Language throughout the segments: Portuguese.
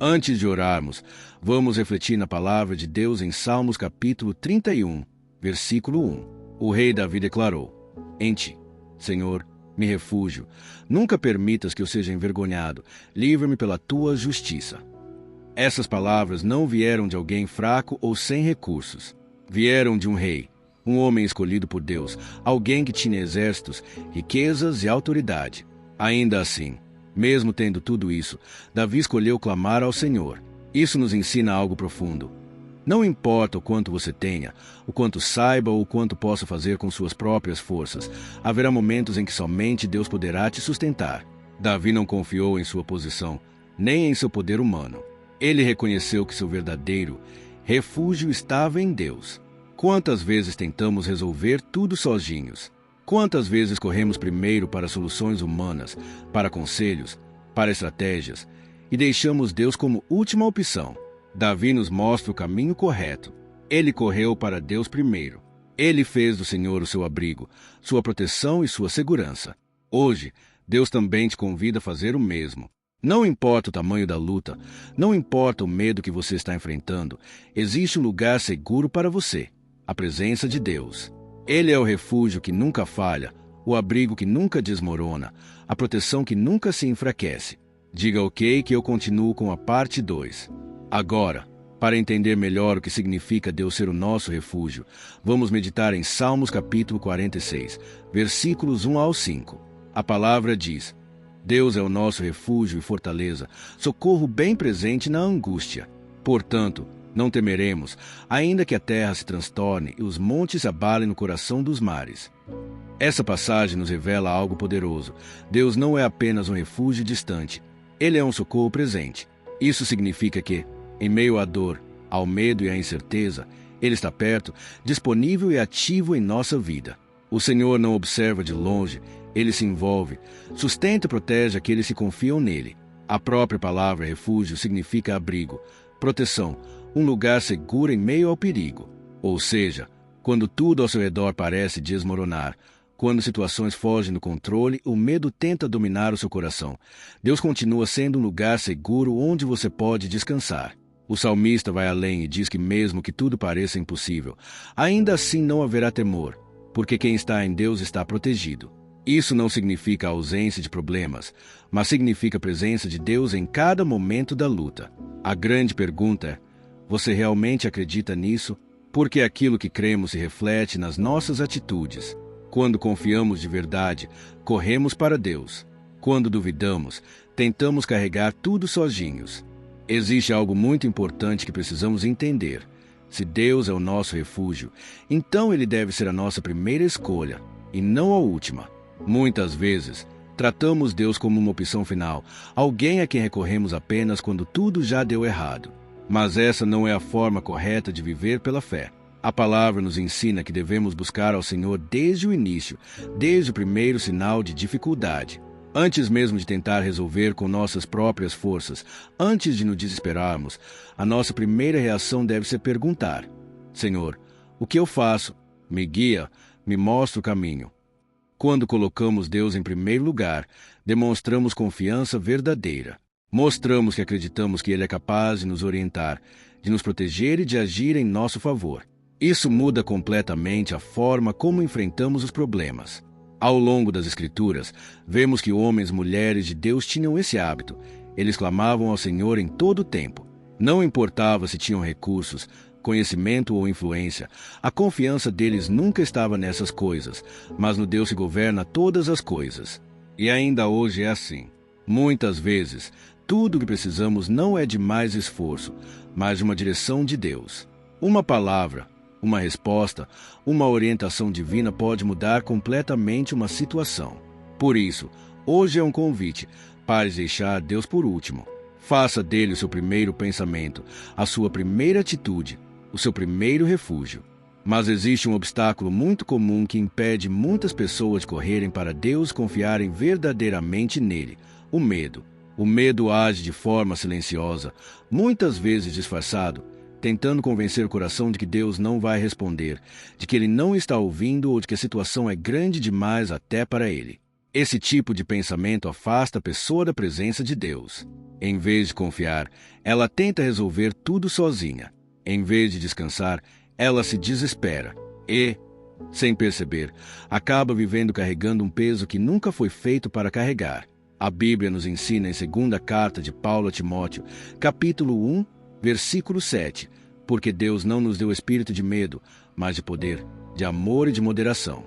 Antes de orarmos, vamos refletir na palavra de Deus em Salmos capítulo 31, versículo 1. O rei Davi declarou: Em ti, Senhor, me refúgio. Nunca permitas que eu seja envergonhado. Livra-me pela tua justiça. Essas palavras não vieram de alguém fraco ou sem recursos. Vieram de um rei, um homem escolhido por Deus, alguém que tinha exércitos, riquezas e autoridade. Ainda assim, mesmo tendo tudo isso, Davi escolheu clamar ao Senhor. Isso nos ensina algo profundo. Não importa o quanto você tenha, o quanto saiba ou o quanto possa fazer com suas próprias forças, haverá momentos em que somente Deus poderá te sustentar. Davi não confiou em sua posição, nem em seu poder humano. Ele reconheceu que seu verdadeiro refúgio estava em Deus. Quantas vezes tentamos resolver tudo sozinhos? Quantas vezes corremos primeiro para soluções humanas, para conselhos, para estratégias, e deixamos Deus como última opção? Davi nos mostra o caminho correto. Ele correu para Deus primeiro. Ele fez do Senhor o seu abrigo, sua proteção e sua segurança. Hoje, Deus também te convida a fazer o mesmo. Não importa o tamanho da luta, não importa o medo que você está enfrentando, existe um lugar seguro para você: a presença de Deus. Ele é o refúgio que nunca falha, o abrigo que nunca desmorona, a proteção que nunca se enfraquece. Diga ok que eu continuo com a parte 2. Agora, para entender melhor o que significa Deus ser o nosso refúgio, vamos meditar em Salmos capítulo 46, versículos 1 ao 5. A palavra diz: Deus é o nosso refúgio e fortaleza, socorro bem presente na angústia. Portanto, não temeremos, ainda que a terra se transtorne e os montes se abalem no coração dos mares. Essa passagem nos revela algo poderoso. Deus não é apenas um refúgio distante, Ele é um socorro presente. Isso significa que, em meio à dor, ao medo e à incerteza, Ele está perto, disponível e ativo em nossa vida. O Senhor não observa de longe, Ele se envolve, sustenta e protege aqueles que confiam nele. A própria palavra refúgio significa abrigo, proteção, um lugar seguro em meio ao perigo. Ou seja, quando tudo ao seu redor parece desmoronar, quando situações fogem do controle, o medo tenta dominar o seu coração, Deus continua sendo um lugar seguro onde você pode descansar. O salmista vai além e diz que mesmo que tudo pareça impossível, ainda assim não haverá temor, porque quem está em Deus está protegido. Isso não significa a ausência de problemas, mas significa a presença de Deus em cada momento da luta. A grande pergunta é: você realmente acredita nisso? Porque aquilo que cremos se reflete nas nossas atitudes. Quando confiamos de verdade, corremos para Deus. Quando duvidamos, tentamos carregar tudo sozinhos. Existe algo muito importante que precisamos entender. Se Deus é o nosso refúgio, então Ele deve ser a nossa primeira escolha, e não a última. Muitas vezes, tratamos Deus como uma opção final, alguém a quem recorremos apenas quando tudo já deu errado. Mas essa não é a forma correta de viver pela fé. A palavra nos ensina que devemos buscar ao Senhor desde o início, desde o primeiro sinal de dificuldade. Antes mesmo de tentar resolver com nossas próprias forças, antes de nos desesperarmos, a nossa primeira reação deve ser perguntar: Senhor, o que eu faço? Me guia, me mostra o caminho. Quando colocamos Deus em primeiro lugar, demonstramos confiança verdadeira. Mostramos que acreditamos que Ele é capaz de nos orientar, de nos proteger e de agir em nosso favor. Isso muda completamente a forma como enfrentamos os problemas. Ao longo das Escrituras, vemos que homens e mulheres de Deus tinham esse hábito. Eles clamavam ao Senhor em todo o tempo. Não importava se tinham recursos, conhecimento ou influência, a confiança deles nunca estava nessas coisas, mas no Deus que governa todas as coisas. E ainda hoje é assim. Muitas vezes, tudo o que precisamos não é de mais esforço, mas de uma direção de Deus. Uma palavra, uma resposta, uma orientação divina pode mudar completamente uma situação. Por isso, hoje é um convite: pare de deixar Deus por último. Faça dele o seu primeiro pensamento, a sua primeira atitude, o seu primeiro refúgio. Mas existe um obstáculo muito comum que impede muitas pessoas de correrem para Deus e confiarem verdadeiramente nele: o medo. O medo age de forma silenciosa, muitas vezes disfarçado, tentando convencer o coração de que Deus não vai responder, de que Ele não está ouvindo ou de que a situação é grande demais até para Ele. Esse tipo de pensamento afasta a pessoa da presença de Deus. Em vez de confiar, ela tenta resolver tudo sozinha. Em vez de descansar, ela se desespera e, sem perceber, acaba vivendo carregando um peso que nunca foi feito para carregar. A Bíblia nos ensina em 2ª carta de Paulo a Timóteo, capítulo 1, versículo 7, porque Deus não nos deu espírito de medo, mas de poder, de amor e de moderação.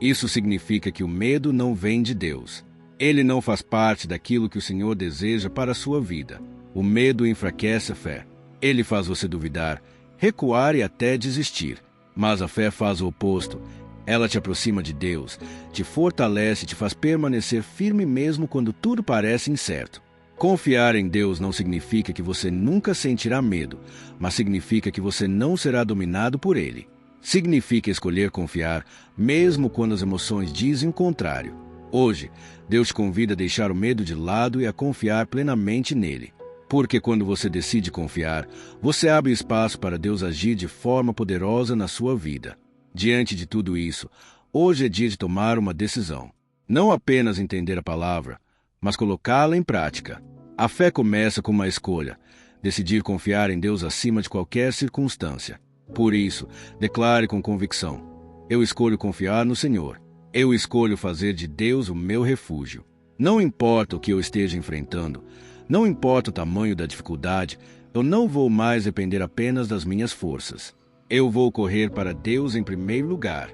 Isso significa que o medo não vem de Deus. Ele não faz parte daquilo que o Senhor deseja para a sua vida. O medo enfraquece a fé. Ele faz você duvidar, recuar e até desistir. Mas a fé faz o oposto. Ela te aproxima de Deus, te fortalece e te faz permanecer firme mesmo quando tudo parece incerto. Confiar em Deus não significa que você nunca sentirá medo, mas significa que você não será dominado por ele. Significa escolher confiar, mesmo quando as emoções dizem o contrário. Hoje, Deus te convida a deixar o medo de lado e a confiar plenamente nele. Porque quando você decide confiar, você abre espaço para Deus agir de forma poderosa na sua vida. Diante de tudo isso, hoje é dia de tomar uma decisão. Não apenas entender a palavra, mas colocá-la em prática. A fé começa com uma escolha: decidir confiar em Deus acima de qualquer circunstância. Por isso, declare com convicção: eu escolho confiar no Senhor. Eu escolho fazer de Deus o meu refúgio. Não importa o que eu esteja enfrentando, não importa o tamanho da dificuldade, eu não vou mais depender apenas das minhas forças. Eu vou correr para Deus em primeiro lugar.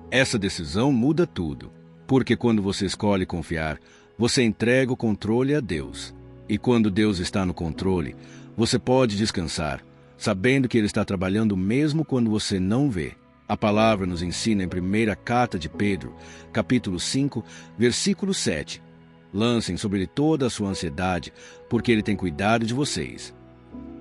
Essa decisão muda tudo, porque quando você escolhe confiar, você entrega o controle a Deus. E quando Deus está no controle, você pode descansar, sabendo que Ele está trabalhando mesmo quando você não vê. A palavra nos ensina em 1ª carta de Pedro, capítulo 5, versículo 7. Lancem sobre Ele toda a sua ansiedade, porque Ele tem cuidado de vocês.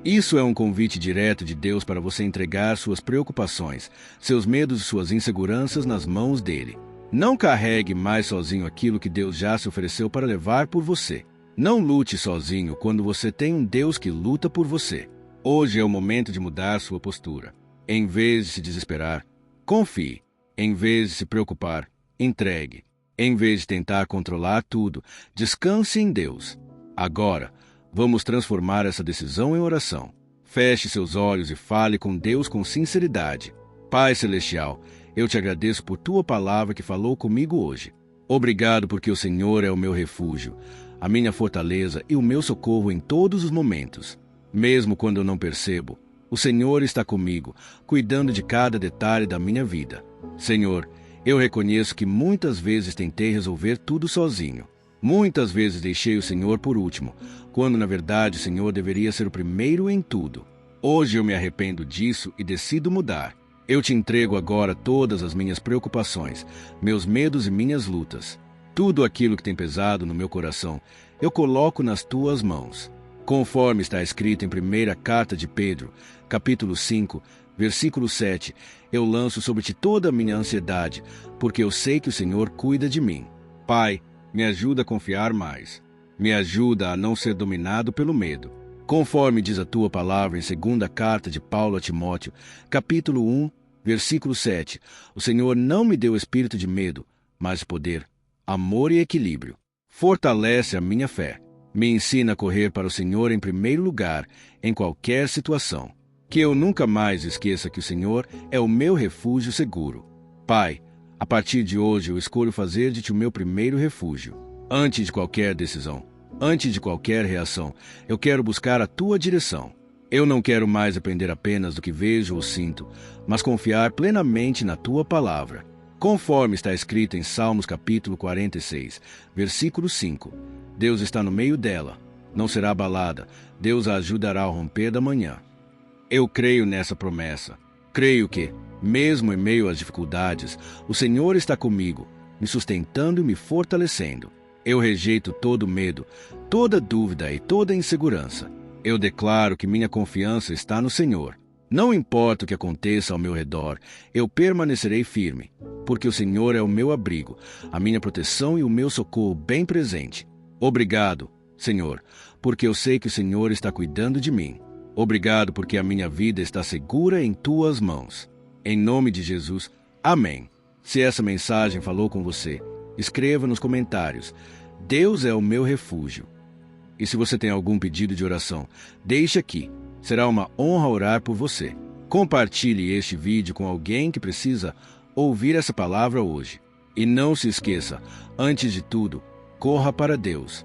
Isso é um convite direto de Deus para você entregar suas preocupações, seus medos e suas inseguranças nas mãos dele. Não carregue mais sozinho aquilo que Deus já se ofereceu para levar por você. Não lute sozinho quando você tem um Deus que luta por você. Hoje é o momento de mudar sua postura. Em vez de se desesperar, confie. Em vez de se preocupar, entregue. Em vez de tentar controlar tudo, descanse em Deus. Agora, vamos transformar essa decisão em oração. Feche seus olhos e fale com Deus com sinceridade. Pai Celestial, eu te agradeço por tua palavra que falou comigo hoje. Obrigado porque o Senhor é o meu refúgio, a minha fortaleza e o meu socorro em todos os momentos. Mesmo quando eu não percebo, o Senhor está comigo, cuidando de cada detalhe da minha vida. Senhor, eu reconheço que muitas vezes tentei resolver tudo sozinho. Muitas vezes deixei o Senhor por último, quando na verdade o Senhor deveria ser o primeiro em tudo. Hoje eu me arrependo disso e decido mudar. Eu te entrego agora todas as minhas preocupações, meus medos e minhas lutas. Tudo aquilo que tem pesado no meu coração, eu coloco nas tuas mãos. Conforme está escrito em 1ª carta de Pedro, capítulo 5, versículo 7, eu lanço sobre ti toda a minha ansiedade, porque eu sei que o Senhor cuida de mim. Pai, me ajuda a confiar mais. Me ajuda a não ser dominado pelo medo. Conforme diz a tua palavra em 2ª carta de Paulo a Timóteo, capítulo 1, versículo 7, o Senhor não me deu espírito de medo, mas de poder, amor e equilíbrio. Fortalece a minha fé. Me ensina a correr para o Senhor em primeiro lugar, em qualquer situação. Que eu nunca mais esqueça que o Senhor é o meu refúgio seguro. Pai, a partir de hoje eu escolho fazer de ti o meu primeiro refúgio. Antes de qualquer decisão, antes de qualquer reação, eu quero buscar a tua direção. Eu não quero mais depender apenas do que vejo ou sinto, mas confiar plenamente na tua palavra. Conforme está escrito em Salmos capítulo 46, versículo 5, Deus está no meio dela, não será abalada, Deus a ajudará ao romper da manhã. Eu creio nessa promessa. Creio que, mesmo em meio às dificuldades, o Senhor está comigo, me sustentando e me fortalecendo. Eu rejeito todo medo, toda dúvida e toda insegurança. Eu declaro que minha confiança está no Senhor. Não importa o que aconteça ao meu redor, eu permanecerei firme, porque o Senhor é o meu abrigo, a minha proteção e o meu socorro bem presente. Obrigado, Senhor, porque eu sei que o Senhor está cuidando de mim. Obrigado porque a minha vida está segura em tuas mãos. Em nome de Jesus, amém. Se essa mensagem falou com você, Escreva nos comentários: Deus é o meu refúgio. E se você tem algum pedido de oração, deixe aqui. Será uma honra orar por você. Compartilhe este vídeo com alguém que precisa ouvir essa palavra hoje. E não se esqueça, antes de tudo, corra para Deus.